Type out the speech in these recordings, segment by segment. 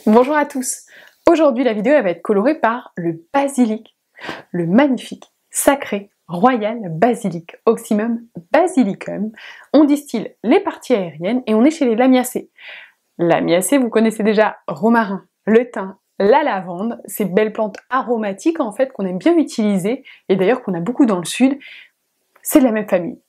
Bonjour à tous. Aujourd'hui la vidéo elle va être colorée par le basilic, le magnifique, sacré, royal basilic, Oxymum basilicum. On distille les parties aériennes et on est chez les lamiacées. Lamiacées, vous connaissez déjà romarin, le thym, la lavande, ces belles plantes aromatiques en fait qu'on aime bien utiliser et d'ailleurs qu'on a beaucoup dans le sud, c'est de la même famille.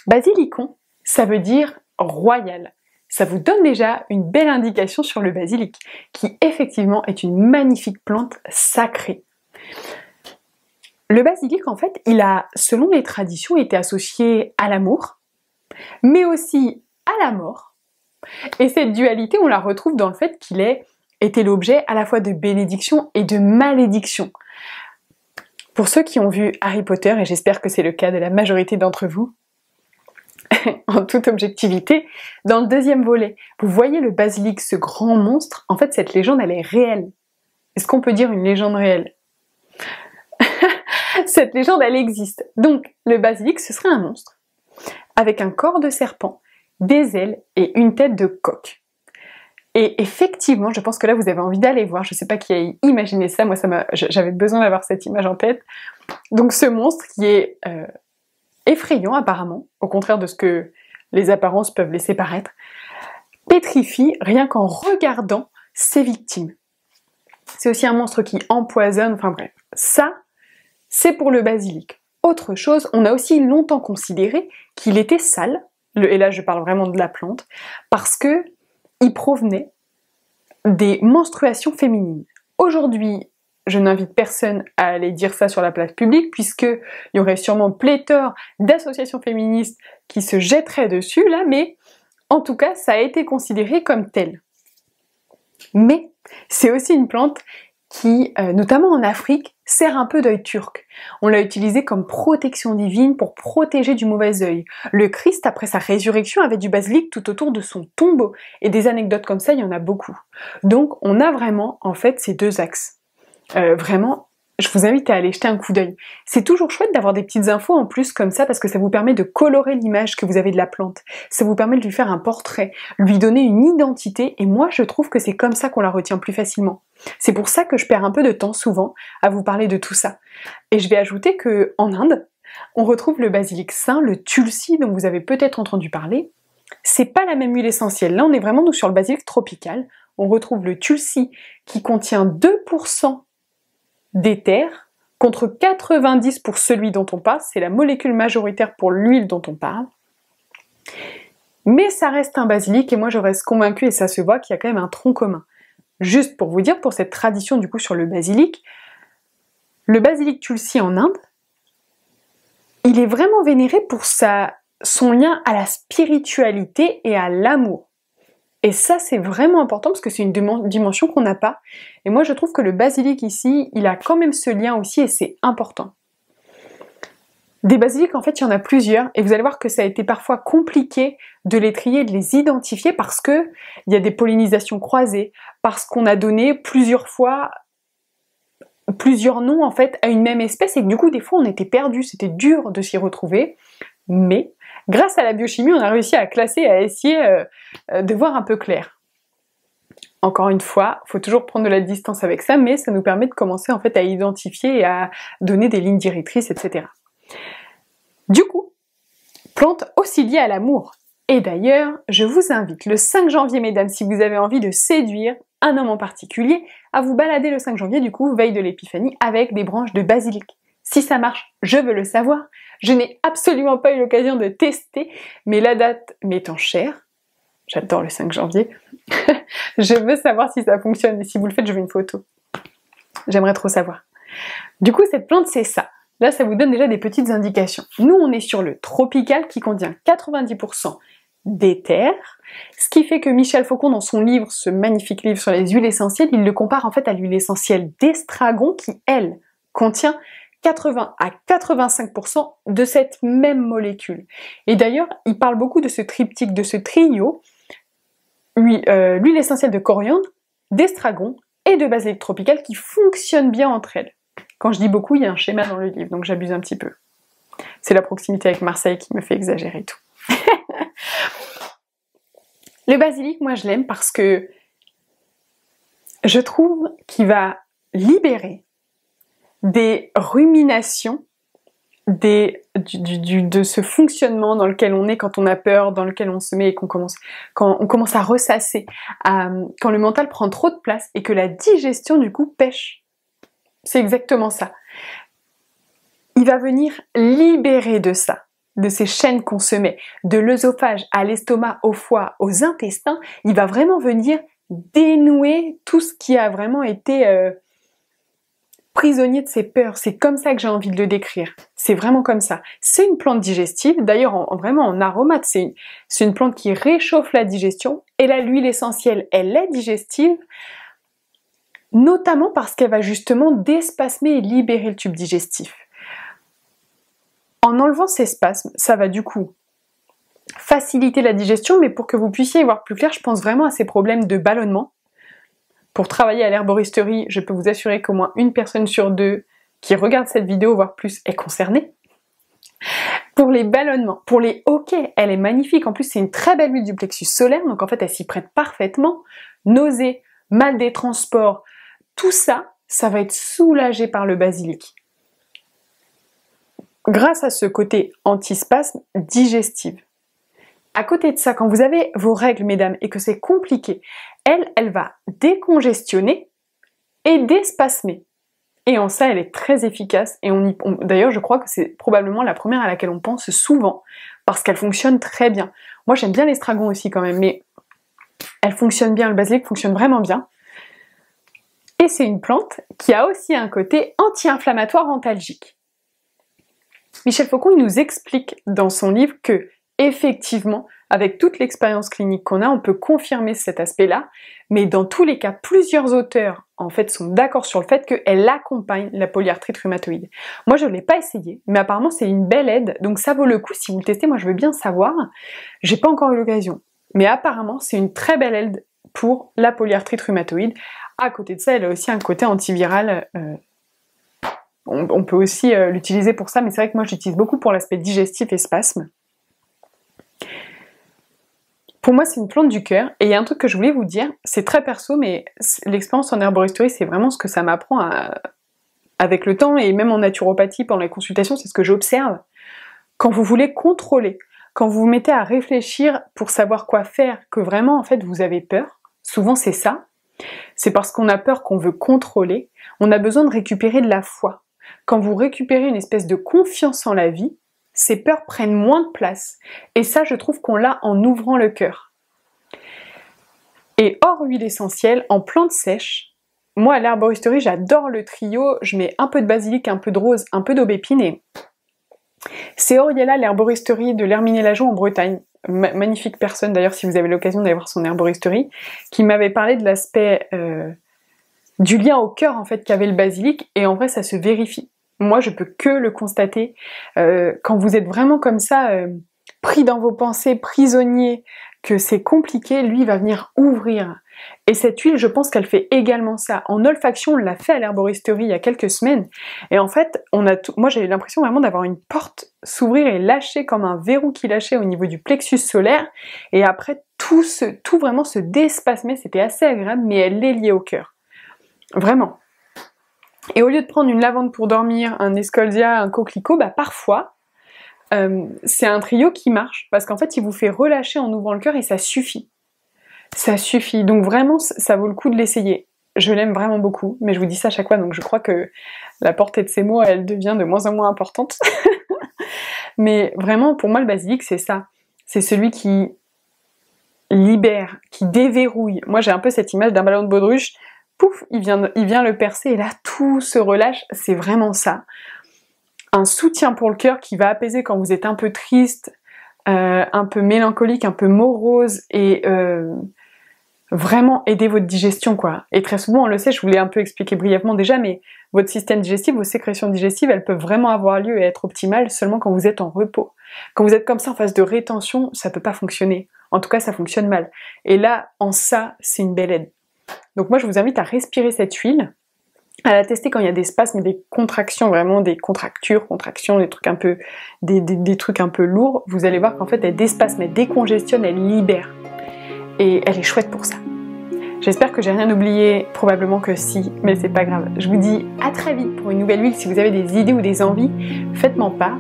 Basilicon, ça veut dire royal. Ça vous donne déjà une belle indication sur le basilic, qui effectivement est une magnifique plante sacrée. Le basilic, en fait, il a, selon les traditions, été associé à l'amour, mais aussi à la mort. Et cette dualité, on la retrouve dans le fait qu'il ait été l'objet à la fois de bénédiction et de malédiction. Pour ceux qui ont vu Harry Potter, et j'espère que c'est le cas de la majorité d'entre vous, en toute objectivité, dans le deuxième volet, vous voyez le basilic, ce grand monstre. En fait, cette légende, elle est réelle. Est-ce qu'on peut dire une légende réelle? Cette légende, elle existe. Donc, le basilic, ce serait un monstre, avec un corps de serpent, des ailes et une tête de coq. Et effectivement, je pense que là, vous avez envie d'aller voir. Je ne sais pas qui a imaginé ça. Moi, j'avais besoin d'avoir cette image en tête. Donc, ce monstre qui est effrayant apparemment, au contraire de ce que les apparences peuvent laisser paraître, pétrifie rien qu'en regardant ses victimes. C'est aussi un monstre qui empoisonne, enfin bref. Ça, c'est pour le basilic. Autre chose, on a aussi longtemps considéré qu'il était sale, et là je parle vraiment de la plante, parce que il provenait des menstruations féminines. Aujourd'hui, je n'invite personne à aller dire ça sur la place publique, puisqu'il y aurait sûrement pléthore d'associations féministes qui se jetteraient dessus, là, mais en tout cas, ça a été considéré comme tel. Mais c'est aussi une plante qui, notamment en Afrique, sert un peu d'œil turc. On l'a utilisé comme protection divine pour protéger du mauvais œil. Le Christ, après sa résurrection, avait du basilic tout autour de son tombeau. Et des anecdotes comme ça, il y en a beaucoup. Donc, on a vraiment, en fait, ces deux axes. Vraiment, je vous invite à aller jeter un coup d'œil. C'est toujours chouette d'avoir des petites infos en plus comme ça parce que ça vous permet de colorer l'image que vous avez de la plante. Ça vous permet de lui faire un portrait, lui donner une identité et moi je trouve que c'est comme ça qu'on la retient plus facilement. C'est pour ça que je perds un peu de temps souvent à vous parler de tout ça. Et je vais ajouter que en Inde, on retrouve le basilic sain, le tulsi dont vous avez peut-être entendu parler. C'est pas la même huile essentielle. Là, on est vraiment nous sur le basilic tropical. On retrouve le tulsi qui contient 2% d'éther, contre 90 pour celui dont on parle, c'est la molécule majoritaire pour l'huile dont on parle. Mais ça reste un basilic et moi je reste convaincue, et ça se voit, qu'il y a quand même un tronc commun. Juste pour vous dire, pour cette tradition du coup sur le basilic tulsi en Inde, il est vraiment vénéré pour son lien à la spiritualité et à l'amour. Et ça, c'est vraiment important parce que c'est une dimension qu'on n'a pas. Et moi, je trouve que le basilic ici, il a quand même ce lien aussi et c'est important. Des basilics, en fait, il y en a plusieurs. Et vous allez voir que ça a été parfois compliqué de les trier, de les identifier parce que il y a des pollinisations croisées, parce qu'on a donné plusieurs fois plusieurs noms, en fait, à une même espèce et que du coup, des fois, on était perdus. C'était dur de s'y retrouver. Mais grâce à la biochimie, on a réussi à classer, à essayer de voir un peu clair. Encore une fois, il faut toujours prendre de la distance avec ça, mais ça nous permet de commencer en fait à identifier et à donner des lignes directrices, etc. Du coup, plante aussi liée à l'amour. Et d'ailleurs, je vous invite le 5 janvier, mesdames, si vous avez envie de séduire un homme en particulier, à vous balader le 5 janvier, du coup, veille de l'épiphanie, avec des branches de basilic. Si ça marche, je veux le savoir. Je n'ai absolument pas eu l'occasion de tester, mais la date m'étant chère, j'adore le 5 janvier, je veux savoir si ça fonctionne, et si vous le faites, je veux une photo. J'aimerais trop savoir. Du coup, cette plante, c'est ça. Là, ça vous donne déjà des petites indications. Nous, on est sur le tropical qui contient 90% d'éther, ce qui fait que Michel Faucon, dans son livre, ce magnifique livre sur les huiles essentielles, il le compare en fait à l'huile essentielle d'estragon qui, elle, contient 80 à 85% de cette même molécule. Et d'ailleurs, il parle beaucoup de ce triptyque, de ce trio, l'huile essentielle de coriandre, d'estragon et de basilic tropical qui fonctionnent bien entre elles. Quand je dis beaucoup, il y a un schéma dans le livre, donc j'abuse un petit peu. C'est la proximité avec Marseille qui me fait exagérer tout. Le basilic, moi je l'aime parce que je trouve qu'il va libérer des ruminations, de ce fonctionnement dans lequel on est quand on a peur, dans lequel on se met et quand on commence à ressasser, quand le mental prend trop de place et que la digestion du coup pêche. C'est exactement ça. Il va venir libérer de ça, de ces chaînes qu'on se met, de l'œsophage à l'estomac, au foie, aux intestins. Il va vraiment venir dénouer tout ce qui a vraiment été prisonnier de ses peurs. C'est comme ça que j'ai envie de le décrire. C'est vraiment comme ça. C'est une plante digestive. D'ailleurs, vraiment en aromate, c'est une plante qui réchauffe la digestion. Et là, l'huile essentielle, elle est digestive, notamment parce qu'elle va justement déspasmer et libérer le tube digestif. En enlevant ces spasmes, ça va du coup faciliter la digestion, mais pour que vous puissiez y voir plus clair, je pense vraiment à ces problèmes de ballonnement. Pour travailler à l'herboristerie, je peux vous assurer qu'au moins une personne sur deux qui regarde cette vidéo, voire plus, est concernée. Pour les ballonnements, pour les hoquets, elle est magnifique. En plus, c'est une très belle huile du plexus solaire, donc en fait, elle s'y prête parfaitement. Nausées, mal des transports, tout ça, ça va être soulagé par le basilic. Grâce à ce côté antispasme digestif. À côté de ça, quand vous avez vos règles, mesdames, et que c'est compliqué, elle va décongestionner et déspasmer. Et en ça, elle est très efficace. Et d'ailleurs, je crois que c'est probablement la première à laquelle on pense souvent, parce qu'elle fonctionne très bien. Moi, j'aime bien l'estragon aussi quand même, mais elle fonctionne bien, le basilic fonctionne vraiment bien. Et c'est une plante qui a aussi un côté anti-inflammatoire antalgique. Michel Faucon, il nous explique dans son livre que, effectivement, avec toute l'expérience clinique qu'on a, on peut confirmer cet aspect-là, mais dans tous les cas, plusieurs auteurs, en fait, sont d'accord sur le fait qu'elle accompagne la polyarthrite rhumatoïde. Moi, je ne l'ai pas essayé, mais apparemment, c'est une belle aide, donc ça vaut le coup si vous le testez. Moi, je veux bien savoir. J'ai pas encore eu l'occasion, mais apparemment, c'est une très belle aide pour la polyarthrite rhumatoïde. À côté de ça, elle a aussi un côté antiviral. On peut aussi l'utiliser pour ça, mais c'est vrai que moi, j'utilise beaucoup pour l'aspect digestif et spasme. Pour moi, c'est une plante du cœur, et il y a un truc que je voulais vous dire, c'est très perso, mais l'expérience en herboristerie, c'est vraiment ce que ça m'apprend avec le temps, et même en naturopathie, pendant les consultations, c'est ce que j'observe. Quand vous voulez contrôler, quand vous vous mettez à réfléchir pour savoir quoi faire, que vraiment, en fait, vous avez peur, souvent c'est ça, c'est parce qu'on a peur qu'on veut contrôler, on a besoin de récupérer de la foi. Quand vous récupérez une espèce de confiance en la vie, ces peurs prennent moins de place. Et ça, je trouve qu'on l'a en ouvrant le cœur. Et hors huile essentielle, en plantes sèches, moi à l'herboristerie, j'adore le trio, je mets un peu de basilic, un peu de rose, un peu d'aubépine, et c'est Oriella, l'herboristerie de l'Herminet-Lajon en Bretagne, magnifique personne d'ailleurs si vous avez l'occasion d'aller voir son herboristerie, qui m'avait parlé de l'aspect du lien au cœur en fait qu'avait le basilic, et en vrai ça se vérifie. Moi, je peux que le constater. Quand vous êtes vraiment comme ça, pris dans vos pensées, prisonnier, que c'est compliqué, lui, il va venir ouvrir. Et cette huile, je pense qu'elle fait également ça. En olfaction, on l'a fait à l'herboristerie il y a quelques semaines. Et en fait, moi, j'ai l'impression vraiment d'avoir une porte s'ouvrir et lâcher comme un verrou qui lâchait au niveau du plexus solaire. Et après, tout vraiment se déspasmer. C'était assez agréable, mais elle est liée au cœur. Vraiment. Et au lieu de prendre une lavande pour dormir, un escoldia, un coquelicot, bah parfois, c'est un trio qui marche, parce qu'en fait, il vous fait relâcher en ouvrant le cœur et ça suffit. Ça suffit. Donc vraiment, ça vaut le coup de l'essayer. Je l'aime vraiment beaucoup, mais je vous dis ça à chaque fois, donc je crois que la portée de ces mots, elle devient de moins en moins importante. Mais vraiment, pour moi, le basilic, c'est ça. C'est celui qui libère, qui déverrouille. Moi, j'ai un peu cette image d'un ballon de baudruche. Pouf, il vient le percer et là tout se relâche, c'est vraiment ça. Un soutien pour le cœur qui va apaiser quand vous êtes un peu triste, un peu mélancolique, un peu morose et vraiment aider votre digestion quoi. Et très souvent on le sait, je vous l'ai un peu expliqué brièvement déjà, mais votre système digestif, vos sécrétions digestives, elles peuvent vraiment avoir lieu et être optimales seulement quand vous êtes en repos. Quand vous êtes comme ça en phase de rétention, ça peut pas fonctionner. En tout cas ça fonctionne mal. Et là, en ça, c'est une belle aide. Donc moi je vous invite à respirer cette huile, à la tester quand il y a des spasmes, des contractions, vraiment des contractions, des trucs un peu, des trucs un peu lourds. Vous allez voir qu'en fait elle déspasme, elle décongestionne, elle libère. Et elle est chouette pour ça. J'espère que j'ai rien oublié, probablement que si, mais c'est pas grave. Je vous dis à très vite pour une nouvelle huile. Si vous avez des idées ou des envies, faites-m'en part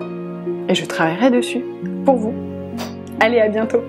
et je travaillerai dessus pour vous. Allez, à bientôt!